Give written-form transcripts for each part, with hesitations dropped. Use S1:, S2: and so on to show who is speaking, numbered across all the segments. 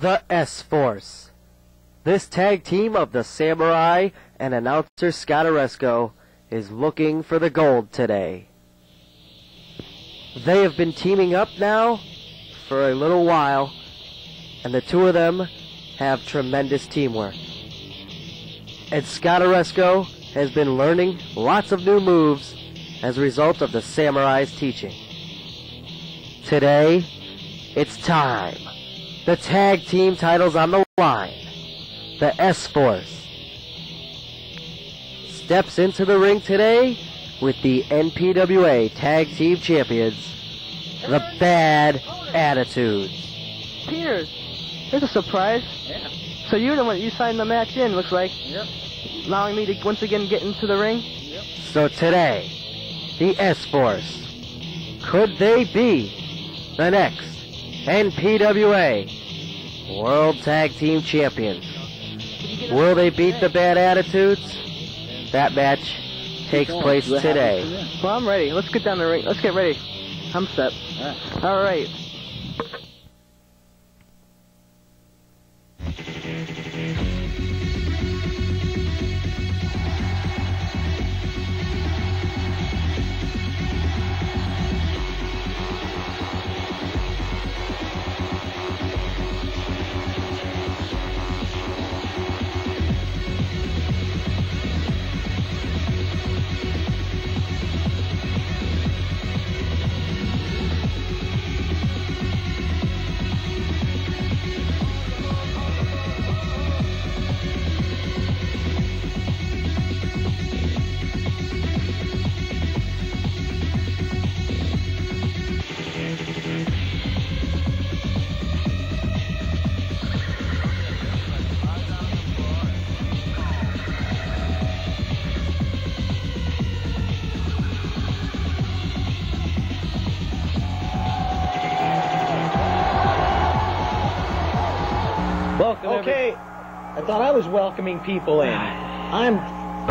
S1: The S-Force. This tag team of the Samurai and announcer Scott Aresco is looking for the gold today. They have been teaming up now for a little while, and the two of them have tremendous teamwork. And Scott Aresco has been learning lots of new moves as a result of the Samurai's teaching. Today, it's time. The tag team titles on the line. The S-Force steps into the ring today with the NPWA Tag Team Champions, the Bad Attitudes.
S2: Peter, there's a surprise.
S3: Yeah.
S2: So you're the one, you signed the match in, looks like.
S3: Yep.
S2: Allowing me to once again get into the ring.
S3: Yep.
S1: So today, the S-Force, could they be the next NPWA World Tag Team Champions? Will they beat the Bad Attitudes? That match takes place today.
S2: Well, I'm ready. Let's get down the ring. Let's get ready. I'm set. All right.
S3: Okay, I thought I was welcoming people in.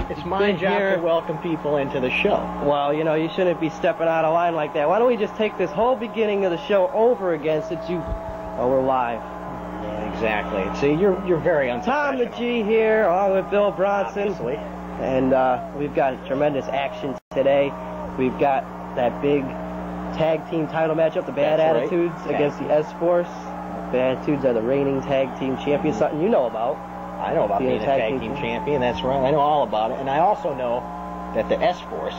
S3: It's my job to welcome people into the show.
S2: Well, you know, you shouldn't be stepping out of line like that. Why don't we just take this whole beginning of the show over again since you... Oh, we're live.
S3: Yeah, exactly. See, you're very
S2: Tom
S3: unprofessional.
S2: the G here, along with Bill Bronson.
S3: Obviously.
S2: And we've got tremendous action today. We've got that big tag team title matchup, the Bad
S3: That's right.
S2: Attitudes against the S-Force. Bad Attitudes are the reigning tag team champions, something you know about.
S3: I know about being a tag team champion, that's right. I know all about it. And I also know that the S-Force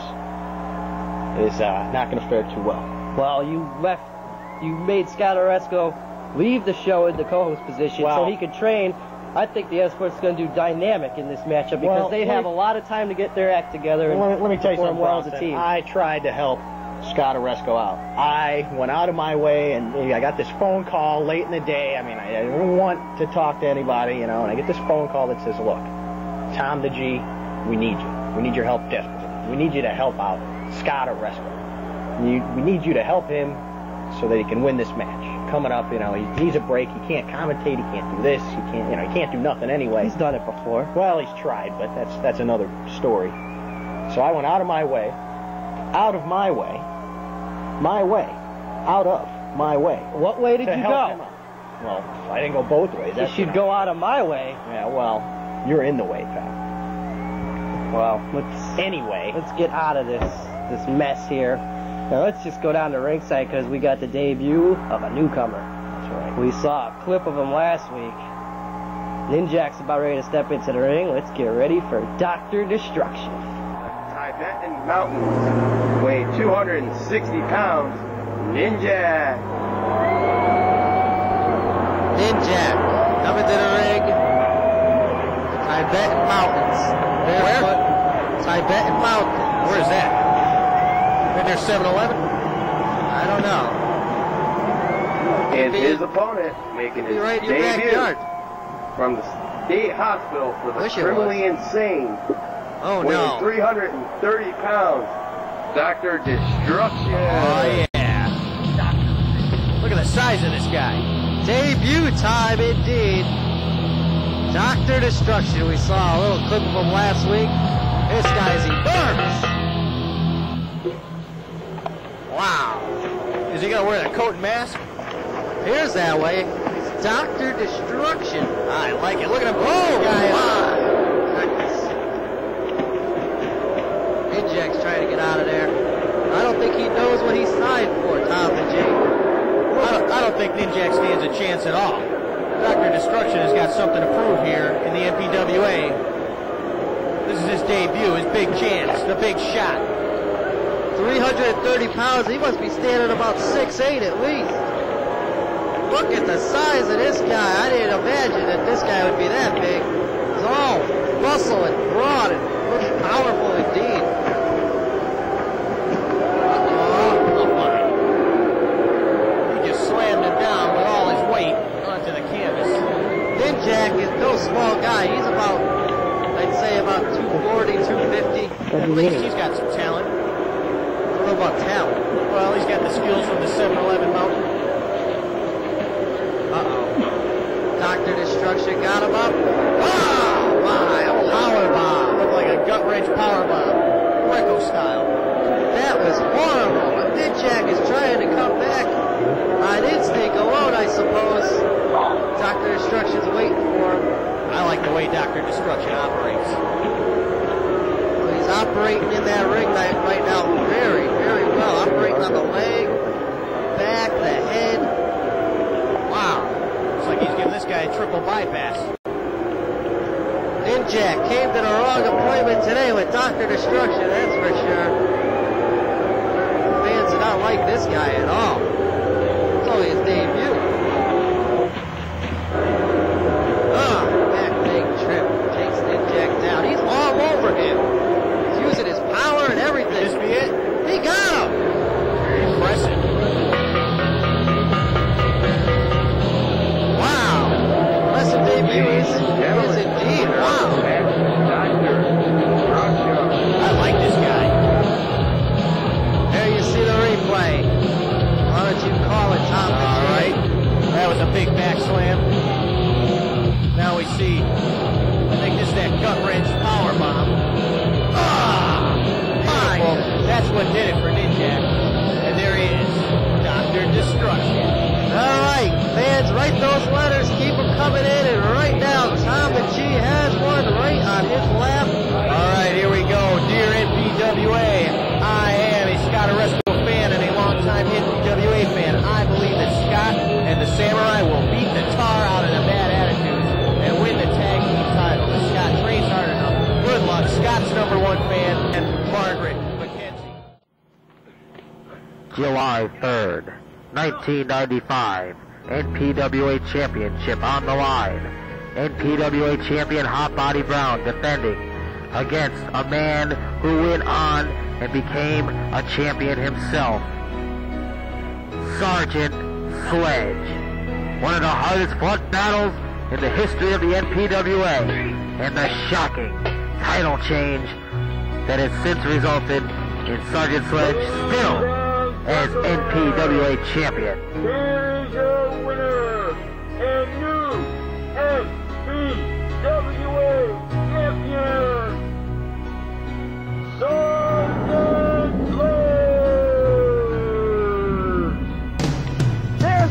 S3: is not going to fare too well.
S2: Well, you made Scott Aresco leave the show in the co-host position so he could train. I think the S-Force is going to do dynamic in this matchup because they have a lot of time to get their act together and
S3: let me tell you
S2: perform
S3: something,
S2: well as a team.
S3: I tried to help Scott Aresco out. I went out of my way, and I got this phone call late in the day. I mean, I didn't want to talk to anybody, you know, and I get this phone call that says, look, Tom the G, we need you. We need your help desperately. We need you to help out Scott Aresco. We need you to help him so that he can win this match. Coming up, you know, he needs a break. He can't commentate. He can't do this. He can't, you know, he can't do nothing anyway.
S2: He's done it before.
S3: Well, he's tried, but that's another story. So I went out of my way, out of my way.
S2: What way did you go?
S3: Well, I didn't go both ways.
S2: You should go out of my way.
S3: Yeah, well, you're in the way, pal.
S2: Well,
S3: anyway,
S2: let's get out of this mess here. Now let's just go down to ringside because we got the debut of a newcomer.
S3: That's right.
S2: We saw a clip of him last week. Ninjak's about ready to step into the ring. Let's get ready for Dr. Destruction.
S4: Tibetan Mountains, weigh 260 pounds, Ninjak.
S1: Ninjak coming to the ring. Tibetan Mountains. Where? Tibetan Mountains. Where's that? In their 7-Eleven? I don't know.
S4: And his opponent making his debut from the state hospital for the criminally insane.
S1: Oh
S4: weighing 330 pounds, Dr. Destruction.
S1: Oh yeah. Look at the size of this guy. Debut time indeed. Dr. Destruction. We saw a little clip of him last week. This guy's he burns. Wow. Is he going to wear that coat and mask? Here's that way. Dr. Destruction.
S5: I like it. Look at him.
S1: Oh,
S5: guy.
S1: my goodness. Ninjak's trying to get out of there. I don't think he knows what he signed for, Tom and Jay.
S5: I don't think Ninjak stands a chance at all. Dr. Destruction has got something to prove here in the NPWA. This is his debut, his big chance, the big shot.
S1: 330 pounds, he must be standing about 6'8" at least. Look at the size of this guy. I didn't imagine that this guy would be that big. He's all muscle and broad and looks powerful indeed.
S5: He just slammed him down with all his weight onto the canvas.
S1: Ninjak is no small guy. He's about, I'd say about 240, 250.
S5: At least he's got some talent.
S1: I don't know about talent.
S5: Well, he's got the skills from the 7-Eleven mountain.
S1: Dr. Destruction got him up. Oh, my, a power bomb.
S5: Looked like a gut-wrench power bomb. Greco style.
S1: That was horrible. Ninjak is trying to come back on instinct alone, I suppose. Dr. Destruction's waiting for him.
S5: I like the way Dr. Destruction operates.
S1: Well, he's operating in that ring right now very, very well. Operating on the leg, back, the head. Wow.
S5: Looks like he's giving this guy a triple bypass.
S1: Ninjak came to the wrong appointment today with Dr. Destruction, that's for sure. Fans do not like this guy at all. It's only his debut. Back leg trip takes Ninjak down. He's all over him. He's using his power and everything.
S5: This be it?
S1: He got him.
S5: Impressive.
S1: Impressive debut is indeed. Wow.
S5: I like this guy.
S1: There you see the replay. Why don't you call it, Tom?
S5: All right. That was a big back slam. Now we see, I think this is that gut-wrench power bomb. Beautiful. That's what did it for Ninjak. And there he is, Dr. Destruction.
S1: All right, fans, write those letters, keep them coming in, and right now, Tom and G has one right on his lap.
S5: All right, here we go. Dear NPWA, I am a Scott Aresco fan and a longtime NPWA fan. I believe that Scott and the Samurai will beat the tar out of the bad attitudes and win the tag team title. Scott trains hard enough. Good luck. Scott's #1 fan and Margaret McKenzie.
S1: July 3rd. 1995, NPWA Championship on the line. NPWA Champion Hot Body Brown defending against a man who went on and became a champion himself, Sergeant Sledge. One of the hardest fought battles in the history of the NPWA, and the shocking title change that has since resulted in Sergeant Sledge still as NPWA champion.
S6: Here's your winner and new NPWA champion, Sergeant Sledge.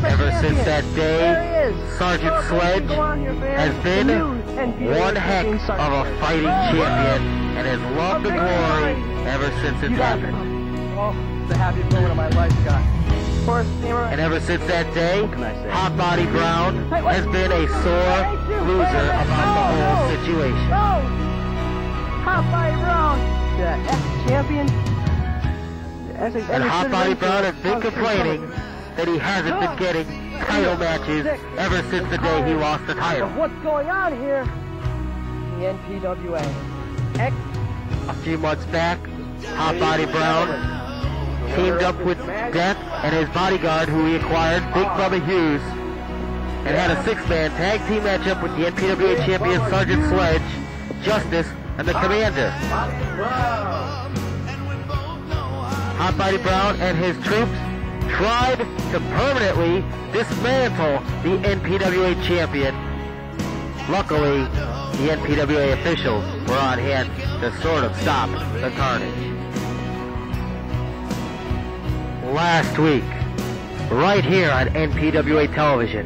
S1: Ever since that day, Sergeant Sledge has been one heck of a fighting champion and has loved the glory ever since it happened.
S2: Oh, the happiest moment of my life, Scott. Of course,
S1: and ever since that day, Hot Body Brown has been a sore loser about the whole situation.
S2: Oh! Hot Body Brown, the ex-champion.
S1: And Hot Body Brown has been complaining that he hasn't been getting title matches ever since the day he lost the title.
S2: What's going on here? The NPWA.
S1: A few months back, Hot Body Brown teamed up with Death and his bodyguard, who he acquired, Big Bubba Hughes, and had a 6-man tag team matchup with the NPWA champion Sergeant Sledge, Justice, and the Commander. Hot Body Brown and his troops tried to permanently dismantle the NPWA champion. Luckily, the NPWA officials were on hand to sort of stop the carnage. Last week, right here on NPWA television,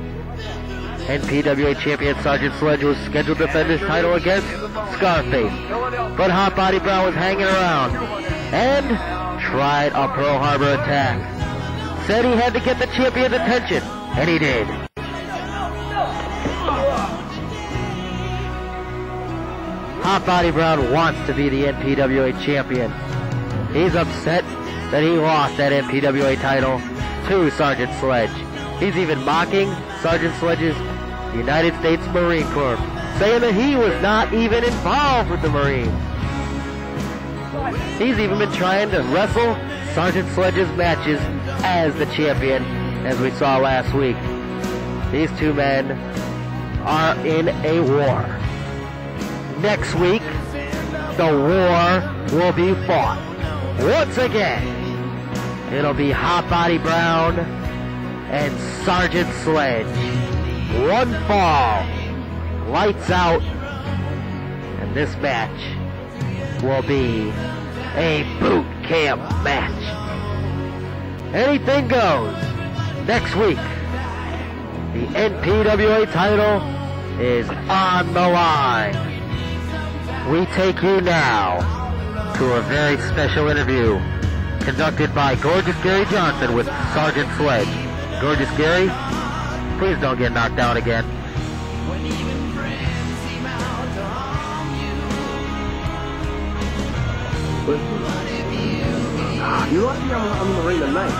S1: NPWA champion Sergeant Sledge was scheduled to defend his title against Scarface, but Hot Body Brown was hanging around and tried a Pearl Harbor attack. Said he had to get the champion's attention, and he did. Hot Body Brown wants to be the NPWA champion. He's upset that he lost that NPWA title to Sergeant Sledge. He's even mocking Sergeant Sledge's United States Marine Corps, saying that he was not even involved with the Marines. He's even been trying to wrestle Sergeant Sledge's matches as the champion, as we saw last week. These two men are in a war. Next week, the war will be fought once again. It'll be Hot Body Brown and Sergeant Sledge. One fall, lights out, and this match will be a boot camp match. Anything goes. Next week, the NPWA title is on the line. We take you now to a very special interview conducted by Gorgeous Gary Johnson with Sergeant Sledge. Gorgeous Gary, please don't get knocked out again.
S7: You're lucky I'm in the ring tonight.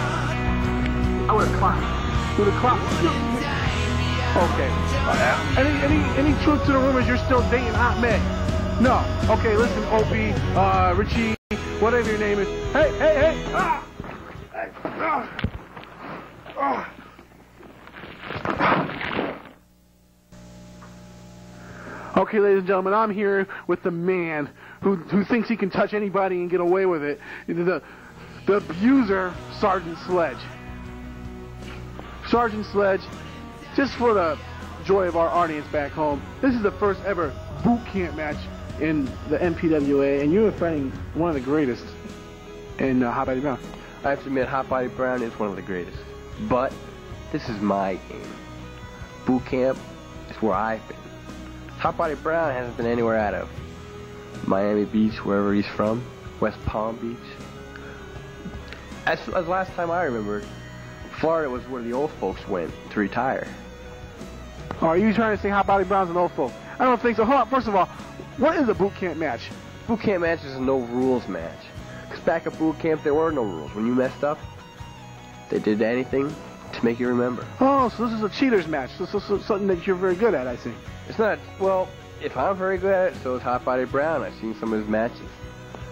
S7: I would have clapped. Would have clapped. Okay. Any truth to the rumors you're still dating Hot Meg? No. Okay, listen, Opie, Richie, whatever your name is. Hey! Ah! Okay, ladies and gentlemen, I'm here with the man who thinks he can touch anybody and get away with it. The abuser, Sergeant Sledge. Sergeant Sledge, just for the joy of our audience back home, this is the first ever boot camp match in the NPWA, and you're fighting one of the greatest in Hot Body Brown.
S8: I have to admit, Hot Body Brown is one of the greatest, but this is my game. Boot camp is where I've been. Hot Body Brown hasn't been anywhere out of Miami Beach, wherever he's from, West Palm Beach. As last time I remembered, Florida was where the old folks went to retire.
S7: Oh, are you trying to say Hot Body Brown's an old folk? I don't think so. Hold on, first of all, what is a boot camp match?
S8: Boot camp match is a no rules match. Because back at boot camp, there were no rules. When you messed up, they did anything to make you remember.
S7: Oh, so this is a cheater's match. So something that you're very good at, I see.
S8: It's not, well, if I'm very good at it, so is Hot Body Brown. I've seen some of his matches.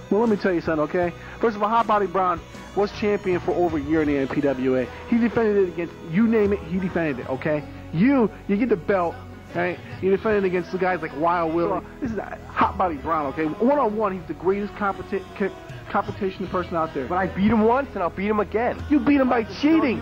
S7: Well, let me tell you something, okay? First of all, Hot Body Brown was champion for over a year in the NPWA. He defended it against, you name it, he defended it, okay? You get the belt, right? You defended against the guys like Wild Willie. This is Hot Body Brown, okay? One-on-one, he's the greatest competition person out there.
S8: But I beat him once, and I'll beat him again.
S7: You beat him by cheating.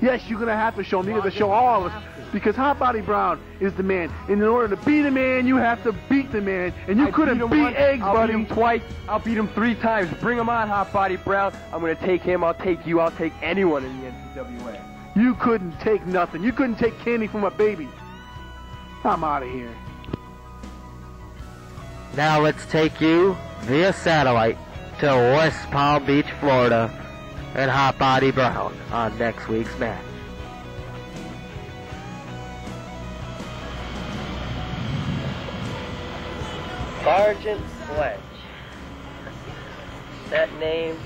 S7: Yes, you're going to have to show him. You have to show all of us. Because Hot Body Brown is the man. And in order to beat a man, you have to beat the man. And you couldn't beat Eggs, buddy.
S8: I'll beat him twice. I'll beat him 3 times. Bring him on, Hot Body Brown. I'm going to take him. I'll take you. I'll take anyone in the NPWA.
S7: You couldn't take nothing. You couldn't take candy from a baby. I'm out of here.
S1: Now let's take you via satellite to West Palm Beach, Florida, and Hot Body Brown on next week's match.
S2: Sergeant Sledge. That name's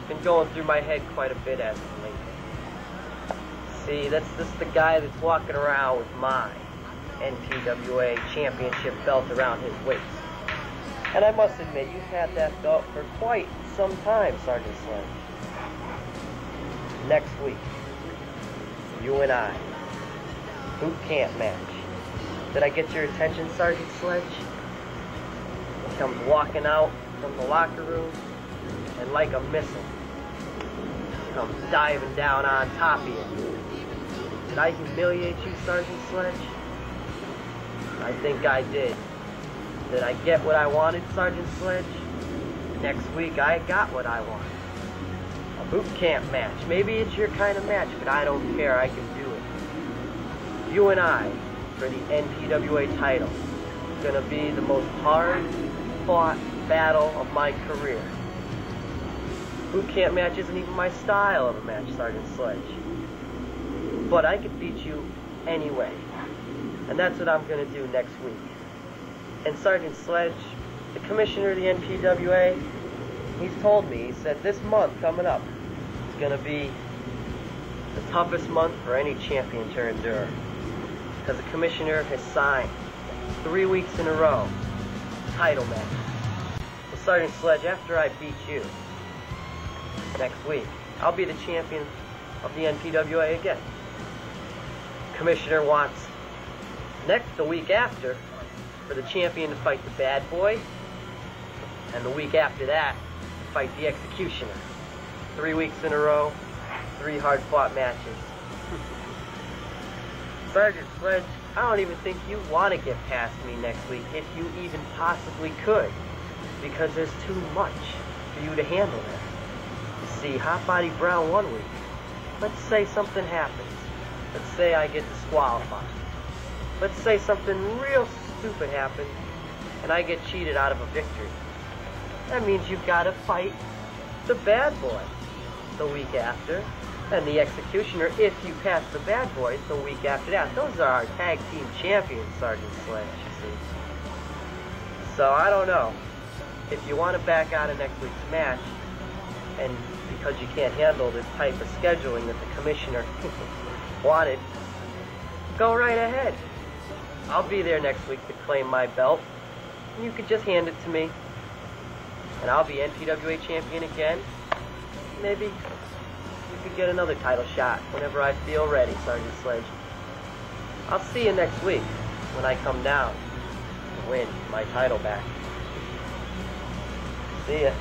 S2: been going through my head quite a bit as of late. See, that's just the guy that's walking around with my NPWA championship belt around his waist. And I must admit, you've had that belt for quite some time, Sergeant Sledge. Next week, you and I, boot camp match. Did I get your attention, Sergeant Sledge? He comes walking out from the locker room, and like a missile, comes diving down on top of you. Did I humiliate you, Sergeant Sledge? I think I did. Did I get what I wanted, Sergeant Sledge? Next week, I got what I wanted. A boot camp match. Maybe it's your kind of match, but I don't care. I can do it. You and I, for the NPWA title. It's going to be the most hard-fought battle of my career. Boot camp match isn't even my style of a match, Sergeant Sledge. But I could beat you anyway. And that's what I'm going to do next week. And Sergeant Sledge, the commissioner of the NPWA, he's told me, he said this month coming up is going to be the toughest month for any champion to endure. Because the commissioner has signed 3 weeks in a row title match. Well, Sergeant Sledge, after I beat you next week, I'll be the champion of the NPWA again. Commissioner wants the week after for the champion to fight the bad boy, and the week after that to fight the executioner. 3 weeks in a row, 3 hard-fought matches. Sergeant Sledge, I don't even think you want to get past me next week, if you even possibly could, because there's too much for you to handle there. You see, Hot Body Brown 1 week, let's say something happens. Let's say I get disqualified. Let's say something real stupid happens and I get cheated out of a victory. That means you've got to fight the bad boy the week after, and the executioner if you pass the bad boys the week after that. Those are our tag team champions, Sergeant Sledge, you see. So I don't know. If you want to back out of next week's match, and because you can't handle this type of scheduling that the commissioner wanted, go right ahead. I'll be there next week to claim my belt. And you could just hand it to me. And I'll be NPWA champion again. Maybe you could get another title shot whenever I feel ready, Sergeant Sledge. I'll see you next week when I come down to win my title back. See ya.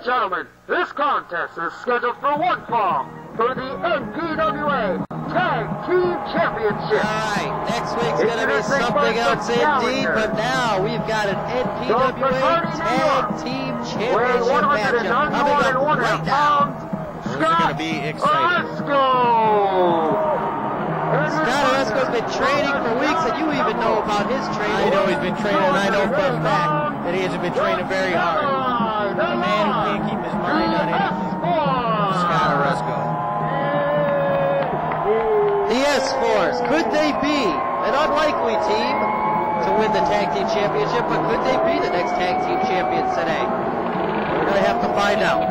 S6: Gentlemen, this contest is scheduled for one fall for the NPWA Tag Team Championship.
S2: Alright, next week's going to be something else indeed, but now we've got an NPWA Tag Team Championship matchup coming up right now.
S5: This is going to be exciting.
S2: Scott Aresco's been training for weeks, and you even know about his training.
S5: I know he's been training, and I know for a fact that he hasn't been training very hard. A man who can't keep his mind on anything. Scott Aresco.
S2: The S-Force, could they be an unlikely team to win the Tag Team Championship, but could they be the next Tag Team Champions today? We're going to have to find out.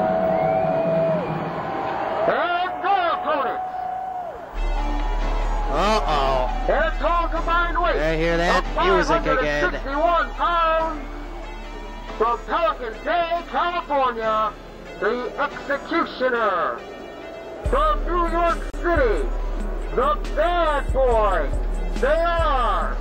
S6: And their opponents.
S2: Uh-oh.
S6: Their total combined weight.
S2: I hear that music again.
S6: 561 pounds. From Pelican Bay, California, the Executioner. From New York City, the Bad Boy. They are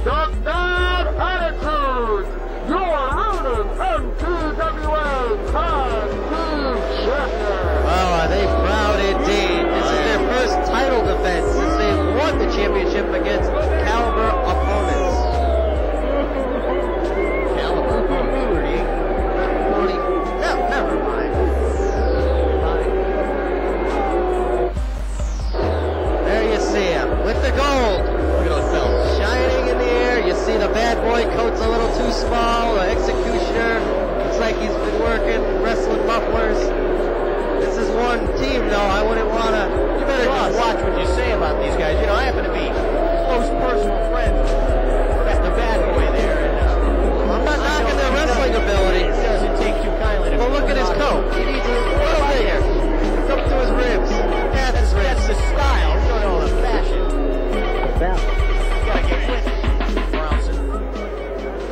S6: the Bad Attitudes, your ruling NPWA Tag Team Champions.
S2: Oh, are they proud indeed. This is their first title defense since they've won the championship against caliber opponents. Never mind. There you see him with the gold.
S5: Look at those belts.
S2: Shining in the air. You see the bad boy coat's a little too small. The executioner looks like he's been working, wrestling mufflers. This is one team, though. I wouldn't want to.
S5: You better just watch what you say about these guys. You know, I happen to be close personal friends with the bad boy there. And,
S2: I'm not knocking their wrestling abilities.
S5: It doesn't take too kindly to.
S2: Well, look at his coat. He needs a little bit here. Come to his ribs. Past his ribs.
S5: That's the style. You don't know the fashion. Gotta get with it, Bronson.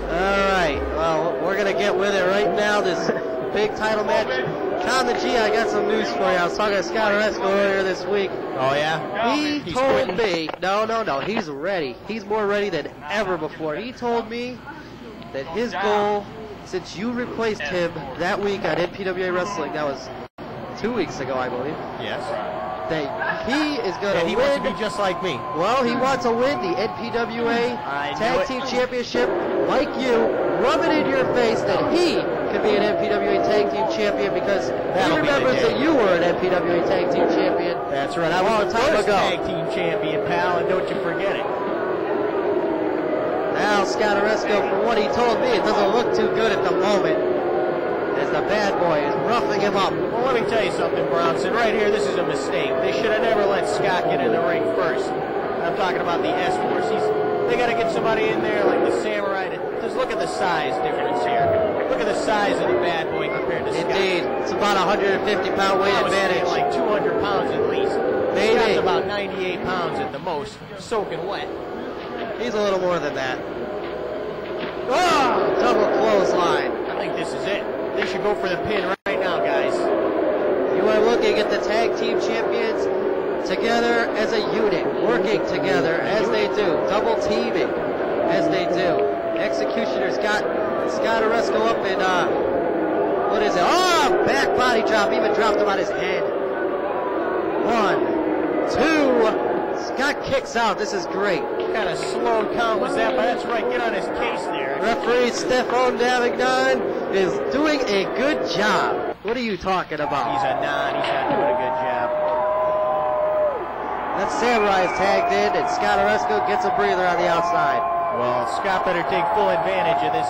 S2: All right. Well, we're gonna get with it right now. This big title match. Tom the G, I got some news for you. I was talking to Scott Aresco earlier this week.
S5: Oh yeah.
S2: He told me. No. He's ready. He's more ready than ever before. He told me that his goal, since you replaced him that week on NPWA Wrestling, that was 2 weeks ago, I believe.
S5: Yes.
S1: that he is going to win.
S5: He wants to be just like me.
S1: Well, he wants to win the NPWA Tag Team Championship like you. Rub it in your face that he could be an NPWA Tag Team Champion because he remembers that you were an NPWA Tag Team Champion.
S5: That's right. I was the first Tag Team Champion, pal, and don't you forget it.
S1: Now, Scott Aresco, from what he told me, it doesn't look too good at the moment, as the bad boy is roughing him up.
S5: Well, let me tell you something, Bronson. Right here, this is a mistake. They should have never let Scott get in the ring first. I'm talking about the S-Force. They got to get somebody in there like the Samurai. Just look at the size difference here. Look at the size of the bad boy compared to Scott.
S1: Indeed. It's about a 150-pound weight advantage.
S5: Like 200 pounds at least.
S1: Maybe.
S5: Scott's about 98 pounds at the most, soaking wet.
S1: He's a little more than that. Oh, double clothesline.
S5: I think this is it. They should go for the pin right now, guys.
S1: You are looking at the tag team champions together as a unit, working together as they do, double teaming as they do. Executioner's got Scott Aresco up in, what is it? Oh, back body drop, even dropped him on his head. 1, 2, Scott kicks out. This is great.
S5: What kind of slow count was that? But that's right. Get on his case there.
S1: Referee Stefan Davignon is doing a good job. What are you talking about?
S5: He's not doing a good job.
S1: That Samurai is tagged in, and Scott Aresco gets a breather on the outside.
S5: Well, Scott better take full advantage of this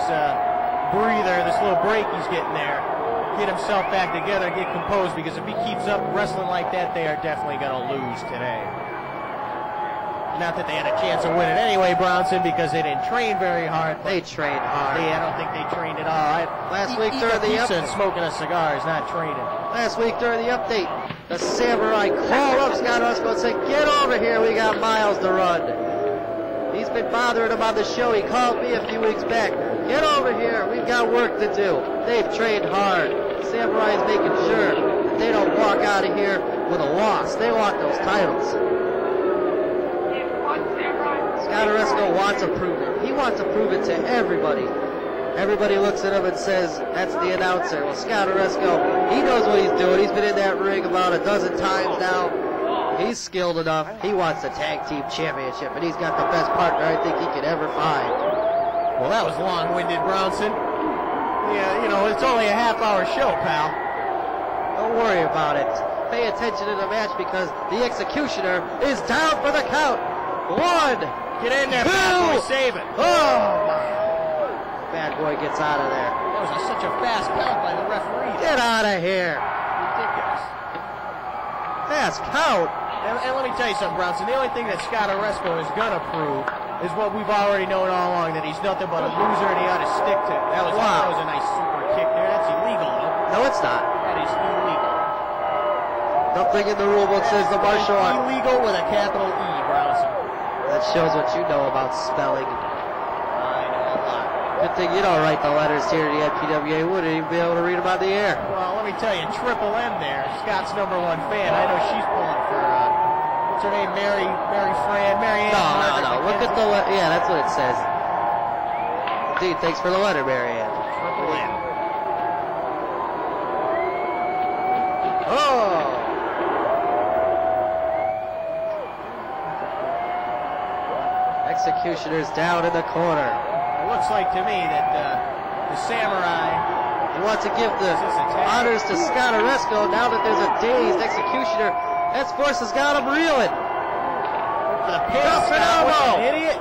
S5: breather, this little break he's getting there. Get himself back together, get composed, because if he keeps up wrestling like that, they are definitely going to lose today. Not that they had a chance of winning anyway, Bronson, because they didn't train very hard.
S1: They trained hard.
S5: I don't think they trained at all.
S1: Last week during the update,
S5: smoking a cigar is not training.
S1: Last week during the update, the Samurai called up Scott Aresco and said, "Get over here, we got miles to run." He's been bothering him on the show. He called me a few weeks back. "Get over here, we've got work to do." They've trained hard. Samurai is making sure that they don't walk out of here with a loss. They want those titles. Scott Aresco wants to prove it. He wants to prove it to everybody. Everybody looks at him and says, that's the announcer. Well, Scott Aresco, he knows what he's doing. He's been in that ring about a dozen times now. He's skilled enough. He wants the tag team championship, and he's got the best partner I think he could ever find.
S5: Well, that was long-winded, Bronson. Yeah, you know, it's only a half-hour show, pal.
S1: Don't worry about it. Pay attention to the match because the Executioner is down for the count. 1,
S5: get in there, bad boy, save it.
S1: Oh, bad boy gets out of there.
S5: That was such a fast count by the referee.
S1: Get out of here.
S5: Ridiculous.
S1: Fast count.
S5: And let me tell you something, Bronson. The only thing that Scott Aresco is going to prove is what we've already known all along, that he's nothing but a loser and he ought to stick to it. That was a nice super kick there. That's illegal, though.
S1: No, it's not.
S5: That is illegal.
S1: Nothing in the rulebook says the martial art.
S5: Illegal with a capital E, Bronson.
S1: That shows what you know about spelling.
S5: I know a lot.
S1: Good thing you don't write the letters here to the NPWA. Wouldn't even be able to read them on the air.
S5: Well, let me tell you, Triple M there, Scott's #1 fan. I know she's pulling for, what's her name, Mary Ann.
S1: No. Look at the letter. Yeah, that's what it says. Indeed, thanks for the letter, Mary Ann.
S5: Triple M.
S1: Oh! Executioner's down in the corner.
S5: It looks like to me that the Samurai...
S1: He wants to give the honors to Scott Aresco now that there's a dazed Executioner. S-Force has got him reeling.
S5: For the pin, Scott, what an idiot.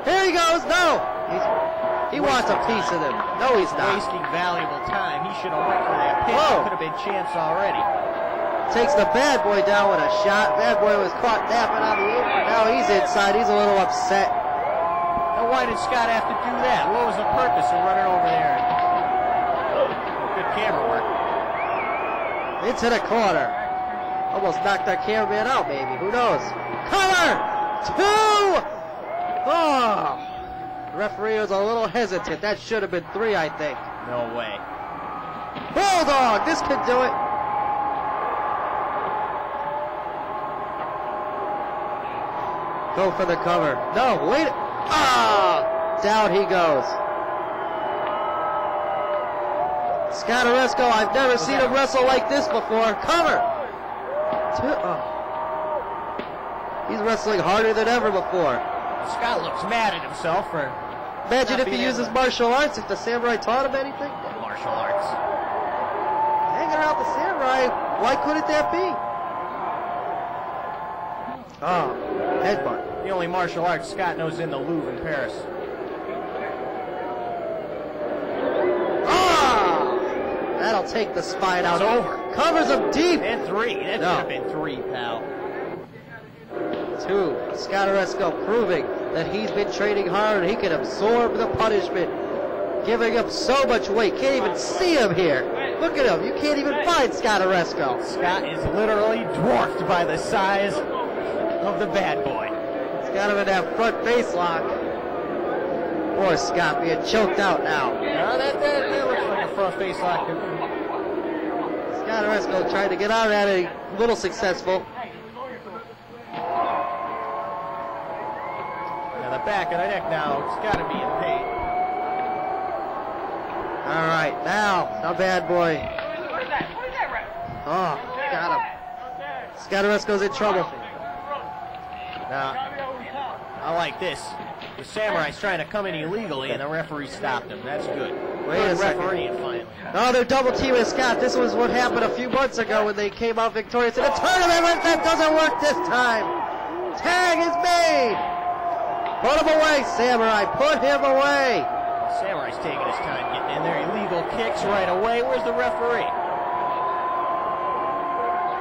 S1: Here he goes. No. He wants a piece of them. No, he's not.
S5: Wasting valuable time. He should have went for that pin. It could have been chance already.
S1: Takes the bad boy down with a shot. Bad boy was caught napping on the apron. Now he's inside. He's a little upset.
S5: Now why did Scott have to do that? What was the purpose of running over there? Good camera work.
S1: Into the corner. Almost knocked our cameraman out, maybe. Who knows? Cover! 2! Oh! The referee was a little hesitant. That should have been 3, I think.
S5: No way.
S1: Bulldog! This could do it. Go for the cover. No, wait. Ah! Down he goes. Scott Aresco, I've never seen him wrestle like this before. Cover! He's wrestling harder than ever before.
S5: Scott looks mad at himself for...
S1: Imagine if he uses martial arts, if the samurai taught him anything.
S5: Martial arts.
S1: Hanging around the samurai, why couldn't that be? Oh, headbutt.
S5: The only martial arts Scott knows in the Louvre in Paris.
S1: That'll take the spine out.
S5: It's over.
S1: Covers him deep.
S5: And 3. That should have been 3, pal.
S1: 2. Scott Aresco proving that he's been training hard and he can absorb the punishment. Giving up so much weight. Can't even see him here. Look at him. You can't even find Scott Aresco.
S5: Scott is literally dwarfed by the size of the bad boy.
S1: He's got him in that front face lock. Poor Scott being choked out now.
S5: No, that looks like a front face lock.
S1: Scott Aresco tried to get out of that, a little successful.
S5: Now the back of the neck now, it's got to be in pain.
S1: All right, now the bad boy. Oh, got him. Scott Aresco's in trouble.
S5: Now, I like this. The samurai's trying to come in illegally, and the referee stopped him. That's good.
S1: Wait a second.
S5: Refereeing finally.
S1: No, they're double teaming Scott. This was what happened a few months ago when they came out victorious in a tournament. That doesn't work this time. Tag is made. Put him away, Samurai. Put him away.
S5: Samurai's taking his time getting in there. Illegal kicks right away. Where's the referee?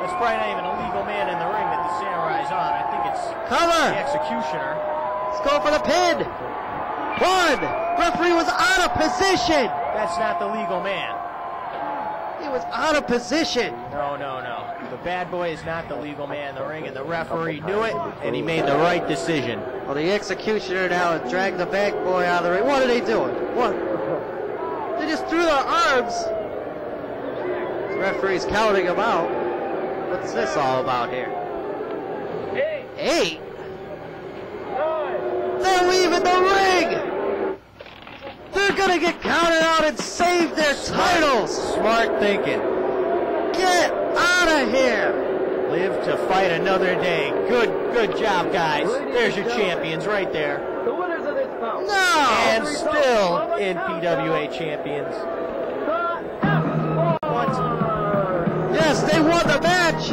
S5: There's probably not even a legal man in the ring that the Samurai's on. I think it's
S1: Cover.
S5: The executioner.
S1: Let's go for the pin. 1. Referee was out of position.
S5: That's not the legal man.
S1: He was out of position.
S5: No. The bad boy is not the legal man in the ring, and the referee knew it, and he made the right decision.
S1: Well, the executioner now has dragged the bad boy out of the ring. What are they doing? What? They just threw their arms. The referee's counting them out. What's this all about here? 8? They're leaving the ring! They're gonna get counted out and save their titles!
S5: Smart thinking.
S1: Get out of here!
S5: Live to fight another day. Good job, guys. There's your champions right there.
S6: The winners of this bout.
S1: No!
S5: And still NPWA champions. What?
S1: Yes, they won the match,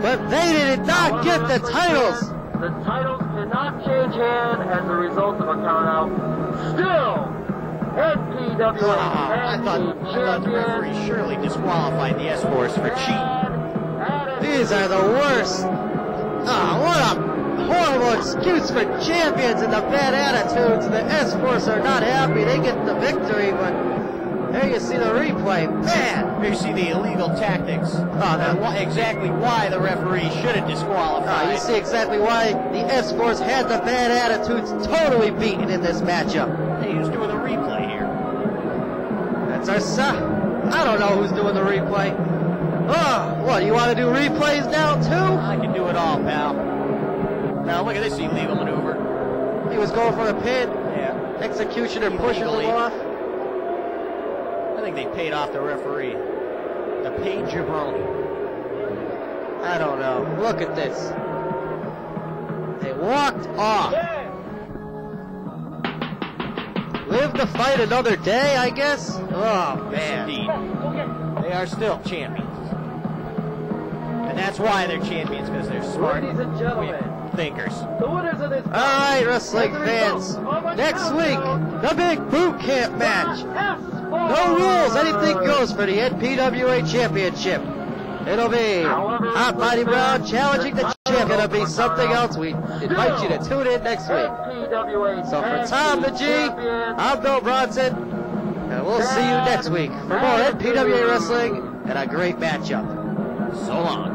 S1: but they did not get the titles.
S6: The titles cannot change hand as a result of a countout. Still, NPWA
S5: I thought the referee surely disqualified the S-Force for cheating.
S1: These are the worst. What a horrible excuse for champions and the bad attitudes. The S-Force are not happy. They get the victory, but there you see the replay. Man!
S5: Here you see the illegal tactics. Exactly why the referee should have disqualified.
S1: You see exactly why the S-Force had the bad attitudes totally beaten in this matchup.
S5: Hey, who's doing the replay here?
S1: That's our son. I don't know who's doing the replay. What, you want to do replays now, too?
S5: I can do it all, pal. Now, look at this illegal maneuver.
S1: He was going for the pin.
S5: Yeah.
S1: Executioner pushes him off.
S5: I think they paid off the referee. The paid jabroni.
S1: I don't know. Look at this. They walked off. Live to fight another day, I guess? Oh, man.
S5: Yes, indeed. They are still champions. And that's why they're champions, because they're smart
S6: Ladies and gentlemen,
S5: thinkers.
S6: the winners of this bout.
S1: All right, wrestling fans. Next week, the big boot camp match. No rules, anything goes for the NPWA Championship. It'll be Hot Body Brown challenging the champ. It'll be something else. We invite you to tune in next week. So for Tom the G, I'm Bill Bronson, and we'll see you next week for more NPWA Wrestling and a great matchup.
S5: So long.